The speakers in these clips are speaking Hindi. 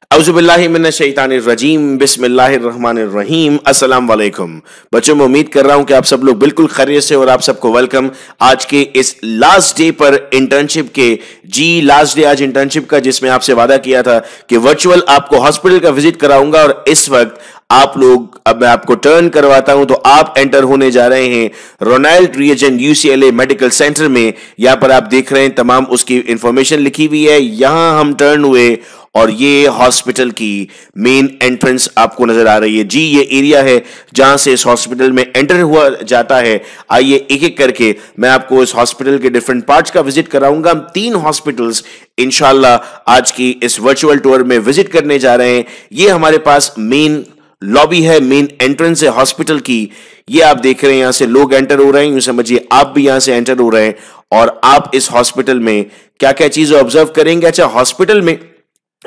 औज़ुबिल्लाहिमिनश्शैतानिर्रजीम बिस्मिल्लाहिर्रहमानिर्रहीम अस्सलाम वालेकुम। बच्चों, मैं उम्मीद कर रहा हूं कि आप सब लोग बिल्कुल खैरियत से और आप सबको वेलकम आज के इस लास्ट डे पर इंटर्नशिप के। लास्ट डे आज इंटर्नशिप का, जिसमें आपसे वादा किया था कि वर्चुअल आपको हॉस्पिटल का विजिट कराऊंगा और इस वक्त आप लोग, अब मैं आपको टर्न करवाता हूं तो आप एंटर होने जा रहे हैं Ronald Reagan UCLA medical centre में। यहां पर आप देख रहे हैं तमाम उसकी इंफॉर्मेशन लिखी हुई है। यहां हम टर्न हुए और ये हॉस्पिटल की मेन एंट्रेंस आपको नजर आ रही है। ये एरिया है जहां से इस हॉस्पिटल में एंटर हुआ जाता है। आइए एक एक करके मैं आपको इस हॉस्पिटल के डिफरेंट पार्ट्स का विजिट कराऊंगा। हम 3 हॉस्पिटल्स इंशाल्लाह आज की इस वर्चुअल टूर में विजिट करने जा रहे हैं। ये हमारे पास मेन लॉबी है, मेन एंट्रेंस है हॉस्पिटल की। ये आप देख रहे हैं, यहां से लोग एंटर हो रहे हैं, यूं समझिए आप भी यहां से एंटर हो रहे हैं और आप इस हॉस्पिटल में क्या क्या चीजें ऑब्जर्व करेंगे। अच्छा, हॉस्पिटल में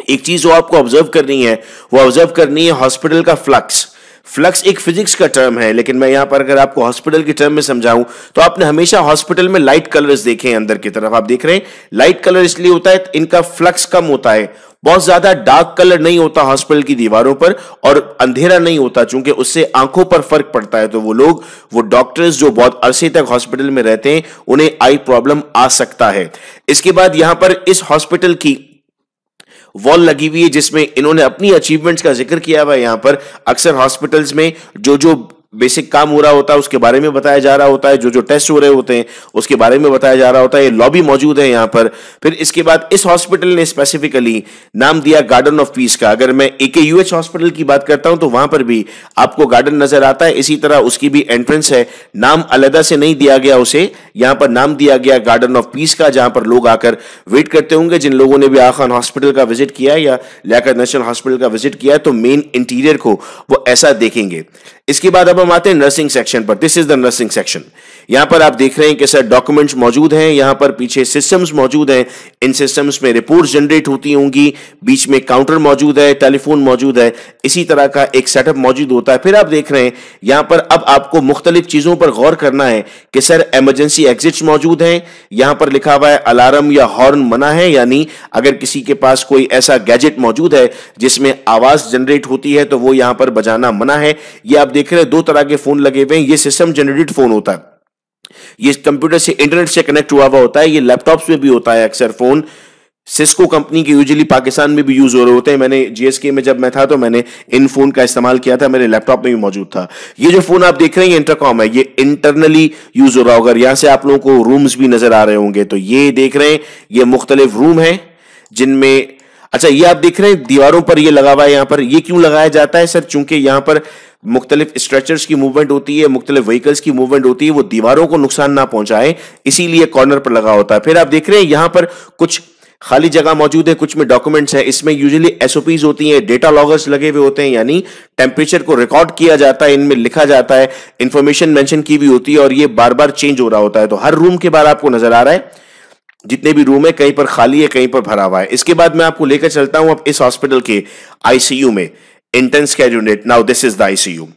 एक चीज जो आपको ऑब्जर्व करनी है, वो ऑब्जर्व करनी है हॉस्पिटल का फ्लक्स एक फिजिक्स का टर्म है, लेकिन मैं यहां पर अगर आपको हॉस्पिटल के टर्म में समझाऊं तो आपने हमेशा हॉस्पिटल में लाइट कलर्स देखे हैं। अंदर की तरफ आप देख रहे हैं लाइट कलर इसलिए होता है, इनका फ्लक्स कम होता है, बहुत ज्यादा डार्क कलर नहीं होता हॉस्पिटल की दीवारों पर और अंधेरा नहीं होता, चूंकि उससे आंखों पर फर्क पड़ता है। तो वो डॉक्टर्स जो बहुत अरसे तक हॉस्पिटल में रहते हैं उन्हें आई प्रॉब्लम आ सकता है। इसके बाद यहां पर इस हॉस्पिटल की वॉल लगी हुई है जिसमें इन्होंने अपनी अचीवमेंट्स का जिक्र किया हुआ है। यहां पर अक्सर हॉस्पिटल्स में जो बेसिक काम हो रहा होता है उसके बारे में बताया जा रहा होता है, जो टेस्ट हो रहे होते हैं उसके बारे में बताया जा रहा होता है। ये लॉबी मौजूद है यहां पर। फिर इसके बाद इस हॉस्पिटल ने स्पेसिफिकली नाम दिया गार्डन ऑफ पीस का। अगर मैं AKUH हॉस्पिटल की बात करता हूं तो वहां पर भी आपको गार्डन नजर आता है। इसी तरह उसकी भी एंट्रेंस है, नाम अलग से नहीं दिया गया उसे, यहां पर नाम दिया गया गार्डन ऑफ पीस का, जहां पर लोग आकर वेट करते होंगे। जिन लोगों ने भी आगा खान हॉस्पिटल का विजिट किया या लियाकत नेशनल हॉस्पिटल का विजिट किया है तो मेन इंटीरियर को वो ऐसा देखेंगे। इसके बाद अब हम आते हैं नर्सिंग सेक्शन पर। This is the nursing section. यहां पर आप देख रहे हैं कि सर डॉक्यूमेंट्स मौजूद हैं, यहां पर पीछे सिस्टम्स मौजूद हैं, इन सिस्टम्स में रिपोर्ट्स जनरेट होती होंगी, बीच में काउंटर मौजूद है, टेलीफोन मौजूद है, इसी तरह का एक सेटअप मौजूद होता है। फिर आप देख रहे हैं यहां पर अब आपको मुख्तलिफ चीजों पर गौर करना है कि सर इमरजेंसी एग्जिट्स मौजूद हैं। यहां पर लिखा हुआ है अलार्म या हॉर्न मना है, यानी अगर किसी के पास कोई ऐसा गैजेट मौजूद है जिसमें आवाज जनरेट होती है तो वो यहां पर बजाना मना है। ये आप देख रहे हैं 2 तरह के फोन लगे हुए हैं। ये सिस्टम जनरेटेड फोन होता है, ये कंप्यूटर से इंटरनेट से कनेक्ट हुआ होता है। ये लैपटॉप्स में भी होता है अक्सर फोन, सिस्को कंपनी के यूजुअली पाकिस्तान में भी यूज हो रहे होते हैं। मैंने GSK में जब मैं था तो मैंने इन फोन का इस्तेमाल किया था, मेरे लैपटॉप में भी मौजूद था। ये जो फोन आप देख रहे हैं इंटरकॉम है, ये इंटरनली यूज हो रहा होगा। यहां से आप लोगों को रूम्स भी नजर आ रहे होंगे, तो ये देख रहे हैं ये मुख्तलिफ रूम है जिनमें, अच्छा ये आप देख रहे हैं दीवारों पर ये लगा हुआ है। यहां पर ये क्यों लगाया जाता है सर? चूंकि यहां पर मुख्तलिफ स्ट्रेचर्स की मूवमेंट होती है, मुख्तलिफ व्हीकल्स की मूवमेंट होती है, वो दीवारों को नुकसान ना पहुंचाए, इसीलिए कॉर्नर पर लगा होता है। फिर आप देख रहे हैं यहां पर कुछ खाली जगह मौजूद है, कुछ में डॉक्यूमेंट्स है। इसमें यूजुअली SOPs होती हैं, डेटा लॉगर्स लगे हुए होते हैं, यानी टेम्परेचर को रिकॉर्ड किया जाता है, इनमें लिखा जाता है, इंफॉर्मेशन मेंशन की हुई होती है और ये बार बार चेंज हो रहा होता है। तो हर रूम के बारे आपको नजर आ रहा है, जितने भी रूम है कहीं पर खाली है, कहीं पर भरा हुआ है। इसके बाद मैं आपको लेकर चलता हूं अब इस हॉस्पिटल के ICU में, intense care unit. Now this is the ICU।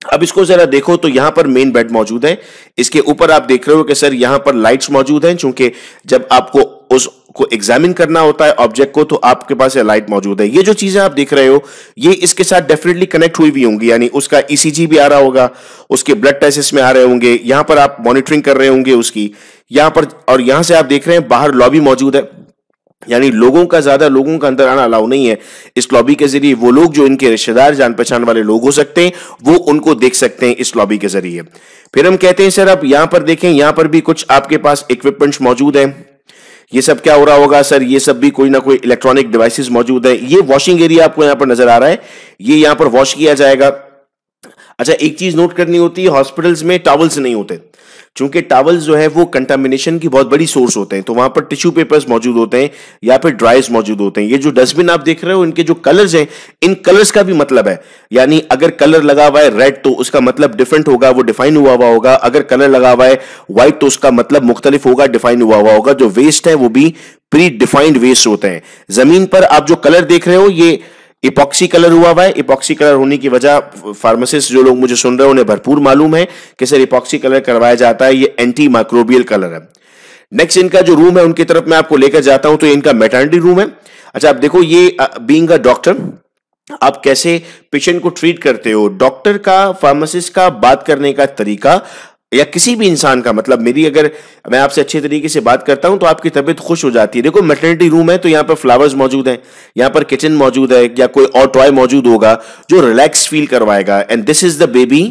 अब इसको जरा देखो तो यहां पर मेन बेड मौजूद है। इसके ऊपर आप देख रहे हो कि सर यहां पर लाइट्स मौजूद हैं, चूंकि जब आपको उसको एग्जामिन करना होता है ऑब्जेक्ट को तो आपके पास ये लाइट मौजूद है। ये जो चीजें आप देख रहे हो ये इसके साथ डेफिनेटली कनेक्ट हुई भी होंगी, यानी उसका ECG भी आ रहा होगा, उसके ब्लड टेस्ट इसमें आ रहे होंगे, यहां पर आप मॉनिटरिंग कर रहे होंगे उसकी यहां पर। और यहां से आप देख रहे हैं बाहर लॉबी मौजूद है, यानी ज्यादा लोगों का अंदर आना अलाउ नहीं है। इस लॉबी के जरिए वो लोग जो इनके रिश्तेदार जान पहचान वाले लोग हो सकते हैं वो उनको देख सकते हैं इस लॉबी के जरिए। फिर हम कहते हैं सर अब यहां पर देखें, यहां पर भी कुछ आपके पास इक्विपमेंट्स मौजूद हैं। ये सब क्या हो रहा होगा सर? ये सब भी कोई ना कोई इलेक्ट्रॉनिक डिवाइसेस मौजूद है। ये वॉशिंग एरिया आपको यहां पर नजर आ रहा है, ये यहां पर वॉश किया जाएगा। अच्छा, एक चीज नोट करनी होती है, हॉस्पिटल्स में टॉवल्स नहीं होते, चूंकि टॉवल्स जो है वो कंटामिनेशन की बहुत बड़ी सोर्स होते हैं, तो वहां पर टिश्यू पेपर्स मौजूद होते हैं या फिर ड्राइज मौजूद होते हैं। ये जो डस्टबिन आप देख रहे हो इनके जो कलर्स हैं, इन कलर्स का भी मतलब है, यानी अगर कलर लगा हुआ है रेड तो उसका मतलब डिफरेंट होगा, वो डिफाइन हुआ होगा। अगर कलर लगा हुआ है व्हाइट तो उसका मतलब मुख्तलिफ होगा, डिफाइन हुआ होगा। जो वेस्ट है वो भी प्री डिफाइंड वेस्ट होते हैं। जमीन पर आप जो कलर देख रहे हो ये इपॉक्सी कलर हुआ है। इपॉक्सी कलर होने की वजह फार्मासिस्ट जो लोग मुझे सुन रहे हैं उन्हें भरपूर मालूम है कि सर इपॉक्सी कलर करवाया जाता है, ये एंटी माइक्रोबियल कलर है। नेक्स्ट इनका जो रूम है उनकी तरफ मैं आपको लेकर जाता हूं, तो इनका मैटरनिटी रूम है। अच्छा, आप देखो ये बीइंग अ डॉक्टर आप कैसे पेशेंट को ट्रीट करते हो। डॉक्टर का, फार्मासिस्ट का बात करने का तरीका या किसी भी इंसान का, मतलब मेरी अगर मैं आपसे अच्छे तरीके से बात करता हूं तो आपकी तबीयत खुश हो जाती है। देखो मैटरनिटी रूम है तो यहाँ पर फ्लावर्स मौजूद हैं, यहाँ पर किचन मौजूद है या कोई और टॉय मौजूद होगा जो रिलैक्स फील करवाएगा। And this is the baby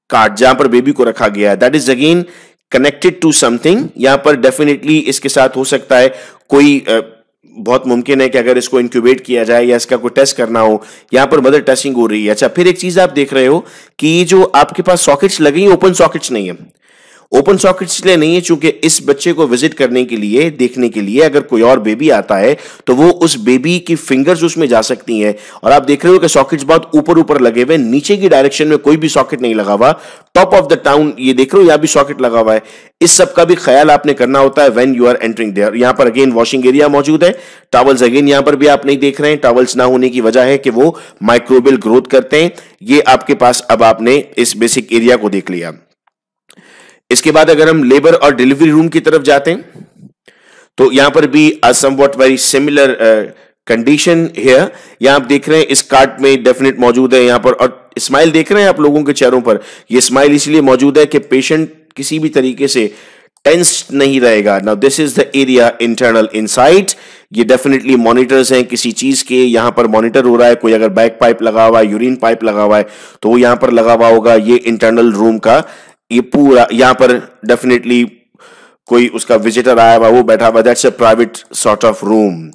card जहां पर बेबी को रखा गया है, that is again connected to something. यहां पर डेफिनेटली इसके साथ हो सकता है कोई बहुत मुमकिन है कि अगर इसको इंक्यूबेट किया जाए या इसका कोई टेस्ट करना हो, यहां पर मदर टेस्टिंग हो रही है। अच्छा, फिर एक चीज आप देख रहे हो कि जो आपके पास सॉकेट्स लगे हैं ओपन सॉकेट्स नहीं है। ओपन सॉकेट इसलिए नहीं है चूंकि इस बच्चे को विजिट करने के लिए, देखने के लिए अगर कोई और बेबी आता है तो वो उस बेबी की फिंगर्स उसमें जा सकती हैं। और आप देख रहे हो कि सॉकेट्स बहुत ऊपर ऊपर लगे हुए, नीचे की डायरेक्शन में कोई भी सॉकेट नहीं लगा हुआ। टॉप ऑफ द टाउन ये देख रहे हो, यहां भी सॉकेट लगा हुआ है। इस सब का भी ख्याल आपने करना होता है when you are entering there. यहां पर अगेन वॉशिंग एरिया मौजूद है। टॉवल्स अगेन यहां पर भी आप नहीं देख रहे हैं। टॉवल्स ना होने की वजह है कि वो माइक्रोबियल ग्रोथ करते हैं। ये आपके पास, अब आपने इस बेसिक एरिया को देख लिया। इसके बाद अगर हम लेबर और डिलीवरी रूम की तरफ जाते हैं तो यहां पर भी somewhat very similar condition here. यहां आप देख रहे हैं इस कार्ट में डेफिनेट मौजूद है यहां पर, और स्माइल देख रहे हैं आप लोगों के चेहरों पर। ये स्माइल इसलिए मौजूद है कि पेशेंट किसी भी तरीके से टेंस नहीं रहेगा। Now this is the area internal inside. ये डेफिनेटली मॉनिटर्स हैं किसी चीज के, यहां पर मॉनिटर हो रहा है। कोई अगर बैक पाइप लगा हुआ है, यूरिन पाइप लगा हुआ है तो वो यहां पर लगा हुआ होगा। ये इंटरनल रूम का ये पूरा, यहां पर डेफिनेटली कोई उसका विजिटर आया हुआ, वो बैठा हुआ, that's a private sort of room.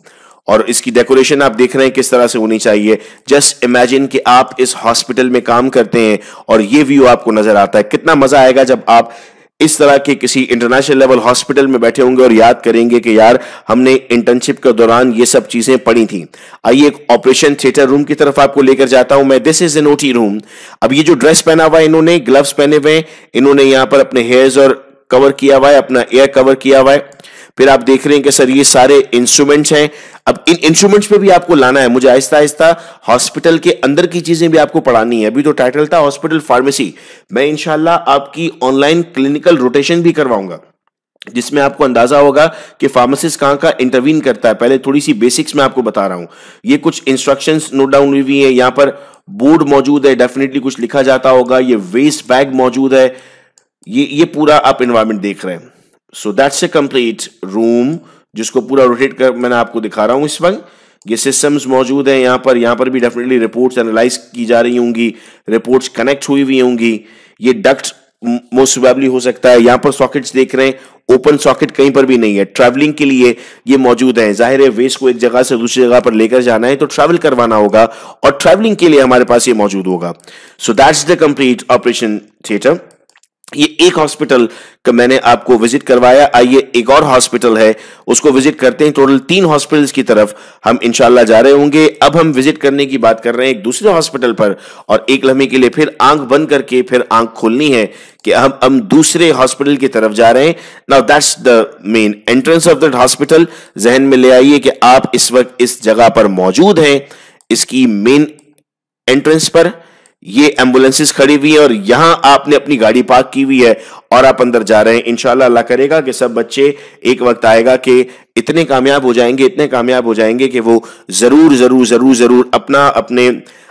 और इसकी डेकोरेशन आप देख रहे हैं किस तरह से होनी चाहिए। जस्ट इमेजिन कि आप इस हॉस्पिटल में काम करते हैं और ये व्यू आपको नजर आता है। कितना मजा आएगा जब आप इस तरह के किसी इंटरनेशनल लेवल हॉस्पिटल में बैठे होंगे और याद करेंगे कि यार हमने इंटर्नशिप के दौरान ये सब चीजें पढ़ी थी। आइए एक ऑपरेशन थिएटर रूम की तरफ आपको लेकर जाता हूं मैं। This is an OT room. अब ये जो ड्रेस पहना हुआ है इन्होंने, ग्लव्स पहने हुए हैं इन्होंने, यहां पर अपने हेयर्स और कवर किया हुआ है, अपना एयर कवर किया हुआ है। फिर आप देख रहे हैं कि सर ये सारे इंस्ट्रूमेंट्स हैं। अब इन इंस्ट्रूमेंट्स पे भी आपको लाना है मुझे आहिस्ता आहिस्ता, हॉस्पिटल के अंदर की चीजें भी आपको पढ़ानी है। अभी तो टाइटल था हॉस्पिटल फार्मेसी, मैं इंशाल्लाह आपकी ऑनलाइन क्लिनिकल रोटेशन भी करवाऊंगा जिसमें आपको अंदाजा होगा कि फार्मासिस्ट कहां का इंटरवीन करता है। पहले थोड़ी सी बेसिक्स में आपको बता रहा हूं। ये कुछ इंस्ट्रक्शंस नोट डाउन हुई हुई है, यहां पर बोर्ड मौजूद है, डेफिनेटली कुछ लिखा जाता होगा। ये वेस्ट बैग मौजूद है, ये पूरा आप एनवायरमेंट देख रहे हैं। So that's a complete room जिसको पूरा रोटेट कर मैं आपको दिखा रहा हूं इस वक्त। ये सिस्टम्स मौजूद हैं यहां पर भी डेफिनेटली रिपोर्ट्स एनालाइज की जा रही होंगी, रिपोर्ट्स कनेक्ट हुई हुई होंगी। ये डक्ट मोस्ट प्रोबेबली हो सकता है। यहां पर सॉकेट्स देख रहे हैं, ओपन सॉकेट कहीं पर भी नहीं है। ट्रैवलिंग के लिए ये मौजूद है। जाहिर है वेस्ट को एक जगह से दूसरी जगह पर लेकर जाना है तो ट्रैवल करवाना होगा और ट्रैवलिंग के लिए हमारे पास ये मौजूद होगा। So that's the complete operation theatre. ये एक हॉस्पिटल का मैंने आपको विजिट करवाया। आइए एक और हॉस्पिटल है उसको विजिट करते हैं। टोटल 3 हॉस्पिटल्स की तरफ हम इंशाल्लाह जा रहे होंगे। अब हम विजिट करने की बात कर रहे हैं एक दूसरे हॉस्पिटल पर, और एक लम्हे के लिए फिर आंख बंद करके फिर आंख खोलनी है कि हम दूसरे हॉस्पिटल की तरफ जा रहे हैं। Now that's the main entrance of that hospital. जहन में ले आइए कि आप इस वक्त इस जगह पर मौजूद हैं। इसकी मेन एंट्रेंस पर ये एम्बुलेंसेस खड़ी हुई है और यहां आपने अपनी गाड़ी पार्क की हुई है और आप अंदर जा रहे हैं। इंशाल्लाह अल्लाह करेगा कि सब बच्चे एक वक्त आएगा कि इतने कामयाब हो जाएंगे कि वो जरूर अपना, अपने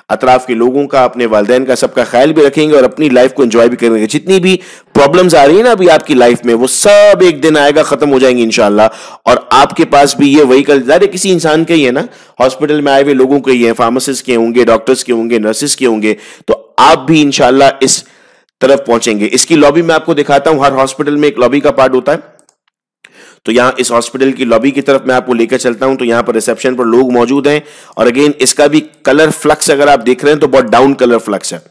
अतराफ के लोगों का, अपने वालिदैन का, सबका ख्याल भी रखेंगे और अपनी लाइफ को एंजॉय भी करेंगे। जितनी भी प्रॉब्लम्स आ रही है ना अभी आपकी लाइफ में, वो सब एक दिन आएगा, खत्म हो जाएंगी इंशाल्लाह। और आपके पास भी ये व्हीकल ज़ाहिर किसी इंसान के ही है ना, हॉस्पिटल में आए हुए लोगों के ही है, फार्मासिस्ट के होंगे, डॉक्टर्स के होंगे, नर्सेस के होंगे, तो आप भी इंशाल्लाह इस तरफ पहुंचेंगे। इसकी लॉबी में आपको दिखाता हूं। हर हॉस्पिटल में एक लॉबी का पार्ट होता है, तो यहां इस हॉस्पिटल की लॉबी की तरफ मैं आपको लेकर चलता हूं। तो यहां पर रिसेप्शन पर लोग मौजूद हैं और अगेन इसका भी कलर फ्लक्स अगर आप देख रहे हैं तो बहुत डाउन कलर फ्लक्स है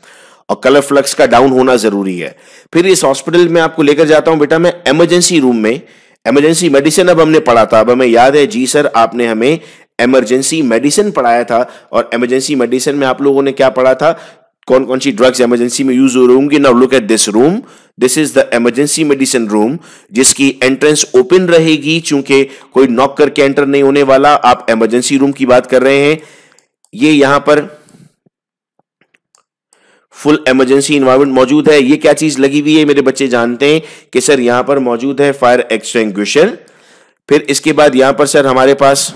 और कलर फ्लक्स का डाउन होना जरूरी है। फिर इस हॉस्पिटल में आपको लेकर जाता हूं बेटा मैं इमरजेंसी रूम में। इमरजेंसी मेडिसिन अब हमने पढ़ा था, अब हमें याद है, जी सर आपने हमें इमरजेंसी मेडिसिन पढ़ाया था। और इमरजेंसी मेडिसिन में आप लोगों ने क्या पढ़ा था, कौन कौन सी ड्रग्स इमरजेंसी में यूज हो रही होंगी। Now look at this room, this is the emergency medicine room जिसकी एंट्रेंस ओपन रहेगी, चूंकि कोई नॉक करके एंटर नहीं होने वाला। आप इमरजेंसी रूम की बात कर रहे हैं। ये यहां पर फुल इमरजेंसी इन्वायरमेंट मौजूद है। ये क्या चीज लगी हुई है मेरे बच्चे जानते हैं कि सर यहां पर मौजूद है फायर एक्सटिंग्विशर। फिर इसके बाद यहां पर सर हमारे पास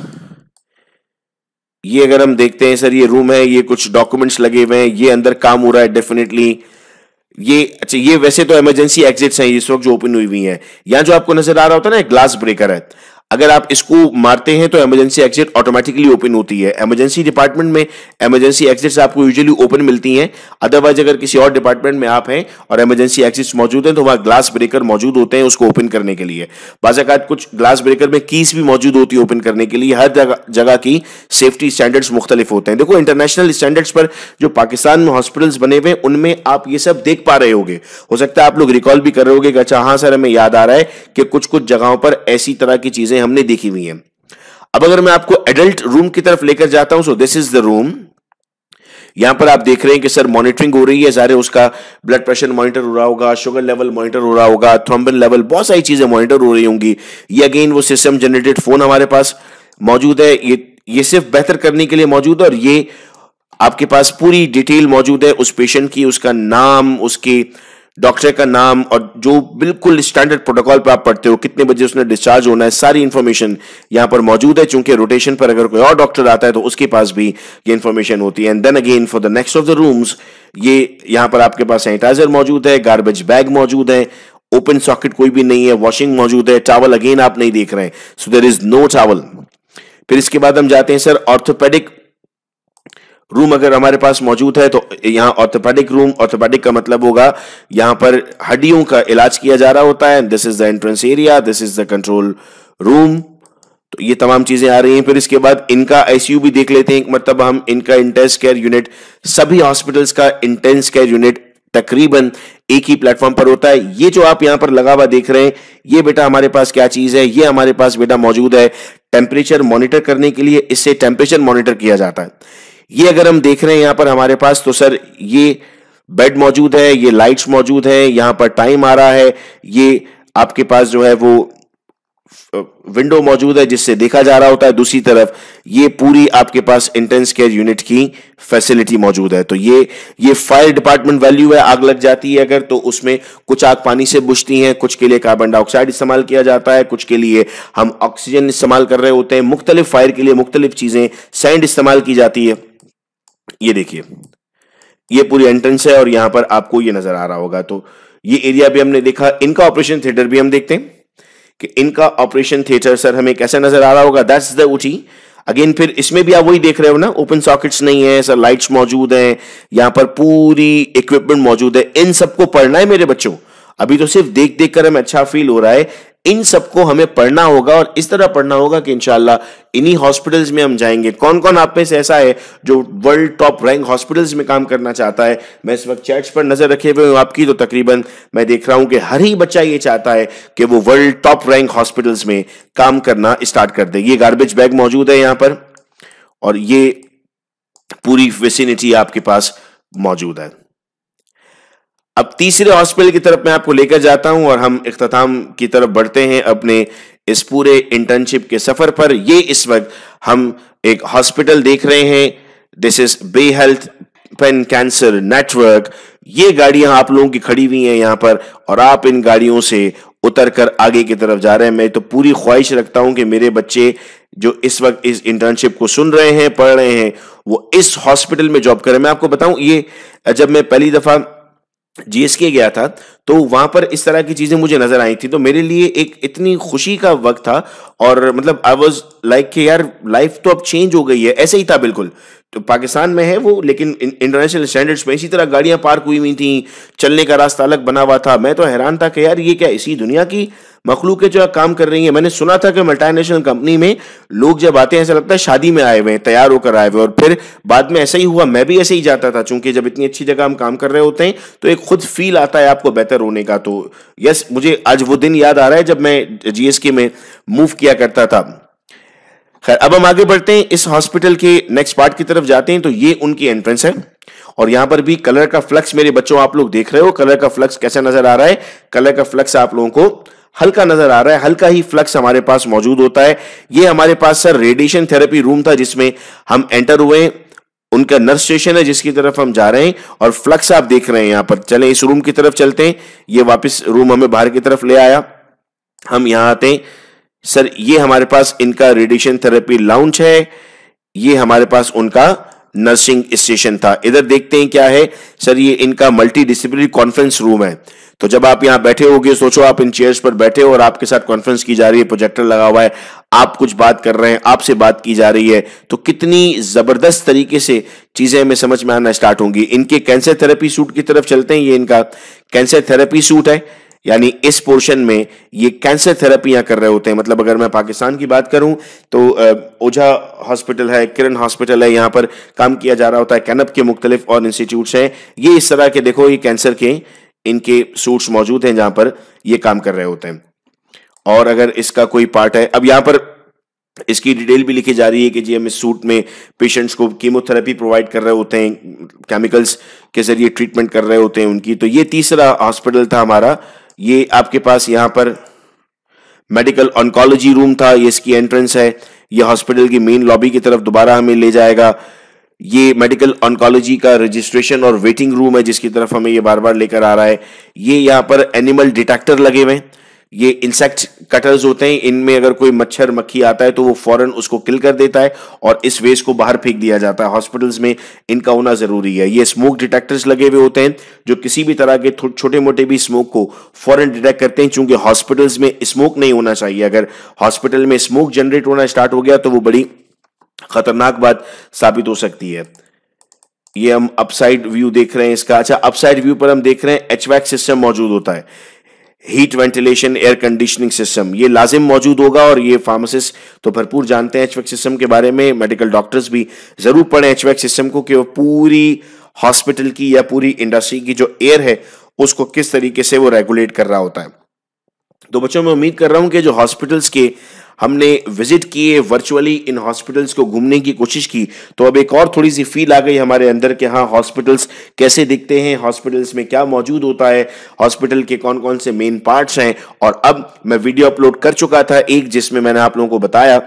ये अगर हम देखते हैं सर, ये रूम है, ये कुछ डॉक्यूमेंट्स लगे हुए हैं, ये अंदर काम हो रहा है डेफिनेटली। ये अच्छा, ये वैसे तो इमरजेंसी एग्जिट्स हैं इस वक्त जो ओपन हुई हुई हैं। यहाँ जो आपको नजर आ रहा होता है ना, ग्लास ब्रेकर है, अगर आप इसको मारते हैं तो इमरजेंसी एग्जिट ऑटोमेटिकली ओपन होती है। इमरजेंसी डिपार्टमेंट में इमरजेंसी एग्जिट्स आपको यूजुअली ओपन मिलती हैं। अदरवाइज अगर किसी और डिपार्टमेंट में आप हैं और इमरजेंसी एग्जिट्स मौजूद हैं तो वहां ग्लास ब्रेकर मौजूद होते हैं उसको ओपन करने के लिए। बाज़ औक़ात कुछ ग्लास ब्रेकर में कीज भी मौजूद होती है ओपन करने के लिए। हर जगह की सेफ्टी स्टैंडर्ड्स मुख्तलिफ होते हैं। देखो, इंटरनेशनल स्टैंडर्ड्स पर जो पाकिस्तान में हॉस्पिटल्स बने हुए हैं उनमें आप ये सब देख पा रहे होगे। हो सकता है आप लोग रिकॉल भी कर रहे होगे कि अच्छा हाँ सर, हमें याद आ रहा है कि कुछ कुछ जगहों पर ऐसी तरह की चीजें हमने देखी हुई हैं। अब अगर मैं आपको एडल्ट रूम की तरफ लेकर जाता हूं, so this is the room. यहां पर आप देख रहे हैं कि सर मॉनिटरिंग हो रही है, सारे उसका ब्लड प्रेशर मॉनिटर हो रहा होगा, शुगर लेवल मॉनिटर हो रहा होगा, थ्रोम्बिन लेवल, बहुत सारी चीजें मॉनिटर हो रही होंगी। ये अगेन वो सिस्टम जनरेटेड फोन हमारे पास मौजूद है। ये सिर्फ बेहतर करने के लिए मौजूद है और ये आपके पास पूरी डिटेल मौजूद है उस पेशेंट की, उसका नाम, उसके डॉक्टर का नाम और जो बिल्कुल स्टैंडर्ड प्रोटोकॉल पे आप पढ़ते हो, कितने बजे उसने डिस्चार्ज होना है, सारी इंफॉर्मेशन यहां पर मौजूद है। चूंकि रोटेशन पर अगर कोई और डॉक्टर आता है तो उसके पास भी ये इंफॉर्मेशन होती है। And then again for the next of the rooms, ये यहां पर आपके पास सैनिटाइजर मौजूद है, गार्बेज बैग मौजूद है, ओपन सॉकेट कोई भी नहीं है, वॉशिंग मौजूद है, टॉवल अगेन आप नहीं देख रहे हैं, so there is no towel. फिर इसके बाद हम जाते हैं सर ऑर्थोपेडिक रूम अगर हमारे पास मौजूद है तो यहाँ ऑर्थोपेडिक रूम, ऑर्थोपेडिक का मतलब होगा यहाँ पर हड्डियों का इलाज किया जा रहा होता है। This is the entrance area, this is the control room. तो ये तमाम चीजें आ रही हैं। फिर इसके बाद इनका आईसीयू भी देख लेते हैं एक मरतबा हम। इनका इंटेंस केयर यूनिट, सभी हॉस्पिटल्स का इंटेंस केयर यूनिट तकरीबन एक ही प्लेटफॉर्म पर होता है। ये जो आप यहां पर लगा हुआ देख रहे हैं, ये बेटा हमारे पास क्या चीज है, ये हमारे पास बेटा मौजूद है टेम्परेचर मॉनिटर करने के लिए। इससे टेम्परेचर मॉनिटर किया जाता है। ये अगर हम देख रहे हैं यहां पर हमारे पास, तो सर ये बेड मौजूद है, ये लाइट्स मौजूद है, यहां पर टाइम आ रहा है, ये आपके पास जो है वो विंडो मौजूद है जिससे देखा जा रहा होता है। दूसरी तरफ ये पूरी आपके पास इंटेंस केयर यूनिट की फैसिलिटी मौजूद है। तो ये फायर डिपार्टमेंट वैल्यू है। आग लग जाती है अगर, तो उसमें कुछ आग पानी से बुझती हैं, कुछ के लिए कार्बन डाइऑक्साइड इस्तेमाल किया जाता है, कुछ के लिए हम ऑक्सीजन इस्तेमाल कर रहे होते हैं। मुख्तलिफ फायर के लिए मुख्तलिफ चीजें, सैंड इस्तेमाल की जाती है। ये देखिए, ये पूरी एंट्रेंस है और यहां पर आपको ये नजर आ रहा होगा। तो ये एरिया भी हमने देखा। इनका ऑपरेशन थिएटर भी हम देखते हैं कि इनका ऑपरेशन थिएटर सर हमें कैसा नजर आ रहा होगा। That's the OT. अगेन फिर इसमें भी आप वही देख रहे हो ना, ओपन सॉकेट्स नहीं है सर, लाइट्स मौजूद हैं, यहां पर पूरी इक्विपमेंट मौजूद है। इन सबको पढ़ना है मेरे बच्चों। अभी तो सिर्फ देख देख कर हमें अच्छा फील हो रहा है, इन सबको हमें पढ़ना होगा और इस तरह पढ़ना होगा कि इंशाल्लाह इन्हीं हॉस्पिटल्स में हम जाएंगे। कौन कौन आप में से ऐसा है जो वर्ल्ड टॉप रैंक हॉस्पिटल्स में काम करना चाहता है? मैं इस वक्त चैट्स पर नजर रखे हुए हूं आपकी, तो तकरीबन मैं देख रहा हूं कि हर ही बच्चा ये चाहता है कि वो वर्ल्ड टॉप रैंक हॉस्पिटल्स में काम करना स्टार्ट कर दे। ये गार्बेज बैग मौजूद है यहां पर और ये पूरी विसिनिटी आपके पास मौजूद है। अब तीसरे हॉस्पिटल की तरफ मैं आपको लेकर जाता हूं और हम इख्तिताम की तरफ बढ़ते हैं अपने इस पूरे इंटर्नशिप के सफर पर। ये इस वक्त हम एक हॉस्पिटल देख रहे हैं, this is Bay Health Penn Cancer Network. ये गाड़ियां आप लोगों की खड़ी हुई हैं यहां पर और आप इन गाड़ियों से उतर कर आगे की तरफ जा रहे हैं। मैं तो पूरी ख्वाहिश रखता हूं कि मेरे बच्चे जो इस वक्त इस इंटर्नशिप को सुन रहे हैं, पढ़ रहे हैं, वो इस हॉस्पिटल में जॉब करें। मैं आपको बताऊं, ये जब मैं पहली दफा जीएसके गया था तो वहां पर इस तरह की चीजें मुझे नजर आई थी, तो मेरे लिए एक इतनी खुशी का वक्त था और मतलब आई वाज लाइक कि यार लाइफ तो अब चेंज हो गई है। ऐसे ही था बिल्कुल। तो पाकिस्तान में है वो, लेकिन इंटरनेशनल स्टैंडर्ड्स में इसी तरह गाड़ियां पार्क हुई हुई थी, चलने का रास्ता अलग बना हुआ था। मैं तो हैरान था कि यार ये क्या इसी दुनिया की मखलूक जो काम कर रही है। मैंने सुना था कि मल्टीनेशनल कंपनी में लोग जब आते हैं ऐसा लगता है शादी में आए हुए हैं, तैयार होकर आए हुए, और फिर बाद में ऐसा ही हुआ। मैं भी ऐसे ही जाता था, चूंकि जब इतनी अच्छी जगह हम काम कर रहे होते हैं तो एक खुद फील आता है आपको बेहतर होने का। तो यस, मुझे आज वो दिन याद आ रहा है जब मैं जीएसके में मूव किया करता था। खैर, अब हम आगे बढ़ते हैं, इस हॉस्पिटल के नेक्स्ट पार्ट की तरफ जाते हैं। तो ये उनकी एंट्रेंस है और यहां पर भी कलर का फ्लक्स मेरे बच्चों आप लोग देख रहे हो। कलर का फ्लक्स कैसा नजर आ रहा है? कलर का फ्लक्स आप लोगों को हल्का नजर आ रहा है, हल्का ही फ्लक्स हमारे पास मौजूद होता है। ये हमारे पास सर रेडिएशन थेरेपी रूम था जिसमें हम एंटर हुए। उनका नर्स स्टेशन है जिसकी तरफ हम जा रहे हैं और फ्लक्स आप देख रहे हैं यहां पर। चलें इस रूम की तरफ चलते हैं। ये वापस रूम हमें बाहर की तरफ ले आया। हम यहां आते हैं सर, ये हमारे पास इनका रेडिएशन थेरेपी लाउंज है। ये हमारे पास उनका नर्सिंग स्टेशन था। इधर देखते हैं क्या है सर, ये इनका मल्टी डिसिप्लिनरी कॉन्फ्रेंस रूम है। तो जब आप यहां बैठे होगे, सोचो आप इन चेयर्स पर बैठे हो और आपके साथ कॉन्फ्रेंस की जा रही है, प्रोजेक्टर लगा हुआ है, आप कुछ बात कर रहे हैं, आपसे बात की जा रही है, तो कितनी जबरदस्त तरीके से चीजें हमें समझ में आना स्टार्ट होंगी। इनके कैंसर थेरेपी सूट की तरफ चलते हैं। ये इनका कैंसर थेरेपी सूट है, यानी इस पोर्शन में ये कैंसर थेरेपी यहां कर रहे होते हैं। मतलब अगर मैं पाकिस्तान की बात करूं तो ओझा हॉस्पिटल है, किरण हॉस्पिटल है, यहां पर काम किया जा रहा होता है। कैनप के मुख्तलिफ और इंस्टीट्यूट्स हैं, ये इस तरह के देखो, ये कैंसर के इनके सूट्स मौजूद हैं जहां पर ये काम कर रहे होते हैं। और अगर इसका कोई पार्ट है, अब यहां पर इसकी डिटेल भी लिखी जा रही है कि जी हम इस सूट में पेशेंट्स को कीमोथेरेपी प्रोवाइड कर रहे होते हैं, केमिकल्स के जरिए ट्रीटमेंट कर रहे होते हैं उनकी। तो ये तीसरा हॉस्पिटल था हमारा। ये आपके पास यहां पर मेडिकल ऑन्कोलॉजी रूम था, ये इसकी एंट्रेंस है। ये हॉस्पिटल की मेन लॉबी की तरफ दोबारा हमें ले जाएगा। ये मेडिकल ऑन्कोलॉजी का रजिस्ट्रेशन और वेटिंग रूम है जिसकी तरफ हमें ये बार बार लेकर आ रहा है। ये यहां पर एनिमल डिटेक्टर लगे हुए हैं, ये इंसेक्ट कटर्स होते हैं, इनमें अगर कोई मच्छर मक्खी आता है तो वो फौरन उसको किल कर देता है और इस वेस्ट को बाहर फेंक दिया जाता है। हॉस्पिटल्स में इनका होना जरूरी है। ये स्मोक डिटेक्टर्स लगे हुए होते हैं जो किसी भी तरह के छोटे मोटे भी स्मोक को फौरन डिटेक्ट करते हैं। चूंकि हॉस्पिटल्स में स्मोक नहीं होना चाहिए, अगर हॉस्पिटल में स्मोक जनरेट होना स्टार्ट हो गया तो वो बड़ी खतरनाक बात साबित हो सकती है। ये हम अपसाइड व्यू देख रहे हैं इसका। अच्छा, अपसाइड व्यू पर हम देख रहे हैं एचवैक सिस्टम मौजूद होता है, heat ventilation air conditioning system, ये लाजिम मौजूद होगा। और ये फार्मासिस्ट तो भरपूर जानते हैं एचवैक सिस्टम के बारे में, मेडिकल डॉक्टर्स भी जरूर पढ़ें एचवैक सिस्टम को कि वो पूरी हॉस्पिटल की या पूरी इंडस्ट्री की जो एयर है उसको किस तरीके से वो रेगुलेट कर रहा होता है। तो बच्चों, मैं उम्मीद कर रहा हूं कि जो हॉस्पिटल्स के हमने विजिट किए, वर्चुअली इन हॉस्पिटल्स को घूमने की कोशिश की, तो अब एक और थोड़ी सी फील आ गई हमारे अंदर कि हाँ, हॉस्पिटल्स कैसे दिखते हैं, हॉस्पिटल्स में क्या मौजूद होता है, हॉस्पिटल के कौन कौन से मेन पार्ट्स हैं। और अब मैं वीडियो अपलोड कर चुका था एक, जिसमें मैंने आप लोगों को बताया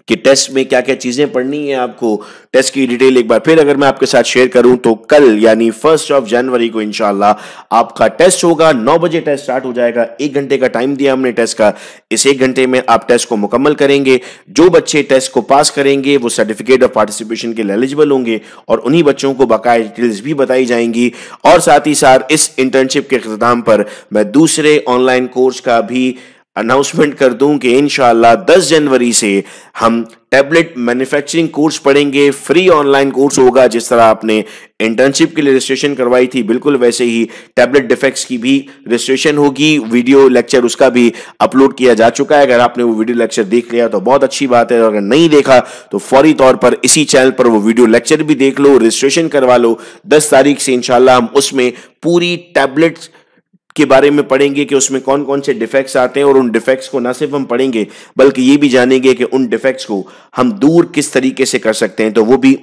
कि टेस्ट में क्या क्या चीजें पढ़नी है आपको। टेस्ट की डिटेल एक बार फिर अगर मैं आपके साथ शेयर करूं तो कल यानी 1 जनवरी को इंशाल्लाह आपका टेस्ट होगा। 9 बजे टेस्ट स्टार्ट हो जाएगा। 1 घंटे का टाइम दिया हमने टेस्ट का। इस 1 घंटे में आप टेस्ट को मुकम्मल करेंगे। जो बच्चे टेस्ट को पास करेंगे वो सर्टिफिकेट ऑफ पार्टिसिपेशन के लिए एलिजिबल होंगे और उन्हीं बच्चों को बकाया डिटेल्स भी बताई जाएंगी। और साथ ही साथ इस इंटर्नशिप के इख्तिताम पर मैं दूसरे ऑनलाइन कोर्स का भी अनाउंसमेंट कर दूं कि इंशाअल्लाह 10 जनवरी से हम टैबलेट मैन्युफैक्चरिंग कोर्स पढ़ेंगे। फ्री ऑनलाइन कोर्स होगा। जिस तरह आपने इंटर्नशिप के लिए रजिस्ट्रेशन करवाई थी, बिल्कुल वैसे ही टैबलेट डिफेक्ट्स की भी रजिस्ट्रेशन होगी। वीडियो लेक्चर उसका भी अपलोड किया जा चुका है। अगर आपने वो वीडियो लेक्चर देख लिया तो बहुत अच्छी बात है, और अगर नहीं देखा तो फौरी तौर पर इसी चैनल पर वो वीडियो लेक्चर भी देख लो, रजिस्ट्रेशन करवा लो। 10 तारीख से इंशाल्लाह हम उसमें पूरी टैबलेट्स के बारे में पढ़ेंगे कि उसमें कौन कौन से डिफेक्ट्स आते हैं, और उन डिफेक्ट्स को ना सिर्फ हम पढ़ेंगे बल्कि ये भी जानेंगे कि उन डिफेक्ट्स को हम दूर किस तरीके से कर सकते हैं। तो वो भी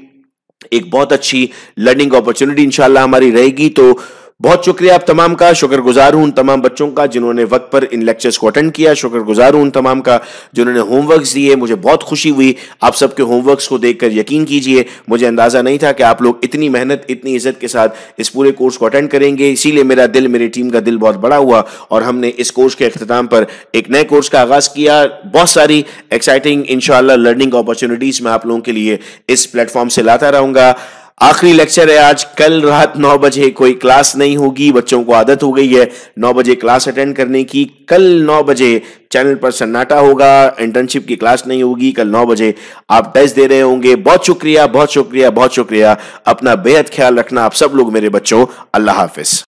एक बहुत अच्छी लर्निंग अपॉर्चुनिटी इंशाल्लाह हमारी रहेगी। तो बहुत शुक्रिया आप तमाम का, शुक्रगुजार हूं उन तमाम बच्चों का जिन्होंने वक्त पर इन लेक्चर्स को अटेंड किया। शुक्रगुजार हूं उन तमाम का जिन्होंने होमवर्क्स दिए। मुझे बहुत खुशी हुई आप सबके होमवर्क्स को देखकर। यकीन कीजिए मुझे अंदाजा नहीं था कि आप लोग इतनी मेहनत, इतनी इज्जत के साथ इस पूरे कोर्स को अटेंड करेंगे। इसीलिए मेरा दिल, मेरी टीम का दिल बहुत बड़ा हुआ और हमने इस कोर्स के इख्तिताम पर एक नए कोर्स का आगाज किया। बहुत सारी एक्साइटिंग इंशाल्लाह लर्निंग अपॉर्चुनिटीज मैं आप लोगों के लिए इस प्लेटफॉर्म से लाता रहूंगा। आखिरी लेक्चर है आज। कल रात 9 बजे कोई क्लास नहीं होगी। बच्चों को आदत हो गई है 9 बजे क्लास अटेंड करने की। कल 9 बजे चैनल पर सन्नाटा होगा, इंटर्नशिप की क्लास नहीं होगी। कल 9 बजे आप टेस्ट दे रहे होंगे। बहुत शुक्रिया, बहुत शुक्रिया, बहुत शुक्रिया। अपना बेहद ख्याल रखना आप सब लोग मेरे बच्चों। अल्लाह हाफिज।